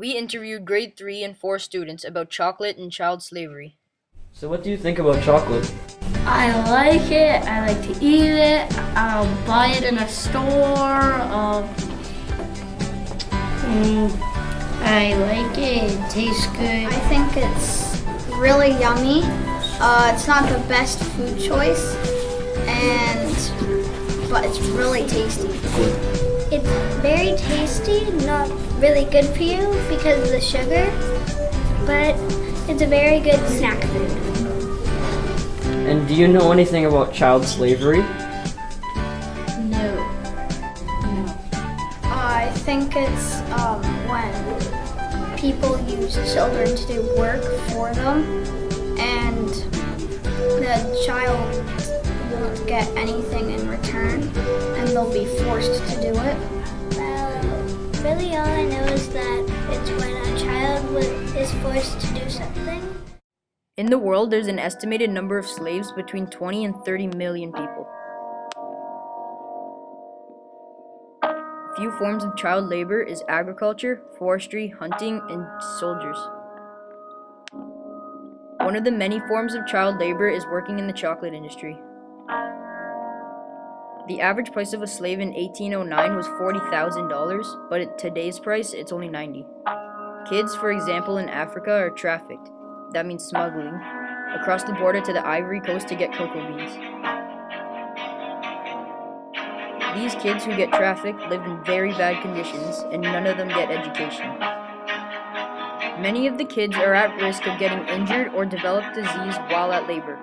We interviewed grade 3 and 4 students about chocolate and child slavery. So what do you think about chocolate? I like it. I like to eat it. I'll buy it in a store. I like it. It tastes good. I think it's really yummy. It's not the best food choice, but it's really tasty. It's very tasty, not really good for you because of the sugar, but it's a very good snack food. And do you know anything about child slavery? No. I think it's when people use children to do work for them, and the child won't get anything in return, and they'll be forced to do it. Well, really all I know is that it's when a child is forced to do something. In the world, there's an estimated number of slaves between 20 and 30 million people. A few forms of child labor is agriculture, forestry, hunting, and soldiers. One of the many forms of child labor is working in the chocolate industry. The average price of a slave in 1809 was $40,000, but at today's price, it's only $90. Kids, for example, in Africa are trafficked, that means smuggling, across the border to the Ivory Coast to get cocoa beans. These kids who get trafficked live in very bad conditions, and none of them get education. Many of the kids are at risk of getting injured or develop disease while at labor.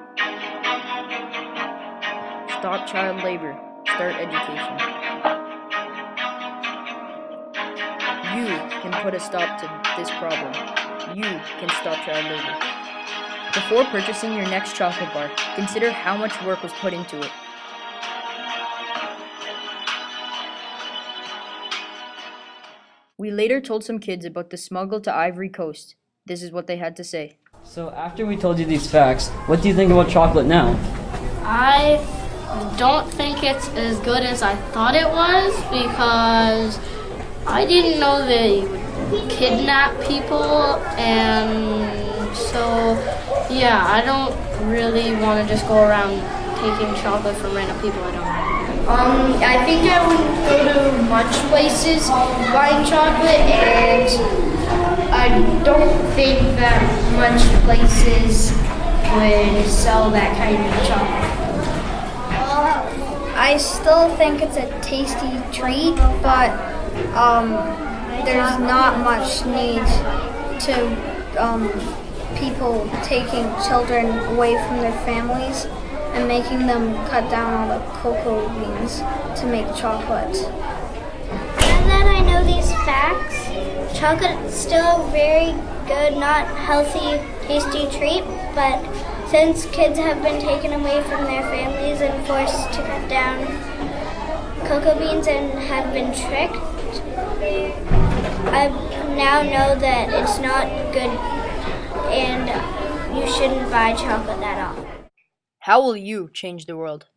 Stop child labor. Start education. You can put a stop to this problem. You can stop child labor. Before purchasing your next chocolate bar, consider how much work was put into it. We later told some kids about the smuggle to Ivory Coast. This is what they had to say. So after we told you these facts, what do you think about chocolate now? I don't think it's as good as I thought it was because I didn't know they would kidnap people, and so yeah, I don't really want to just go around taking chocolate from random people I don't know. I think I wouldn't go to much places buying chocolate, and I don't think that much places would sell that kind of chocolate. I still think it's a tasty treat, but there's not much need to people taking children away from their families and making them cut down all the cocoa beans to make chocolate. Now that I know these facts, chocolate is still a very good, not healthy, tasty treat, but since kids have been taken away from their families and forced to cut down cocoa beans and have been tricked, I now know that it's not good and you shouldn't buy chocolate that often. How will you change the world?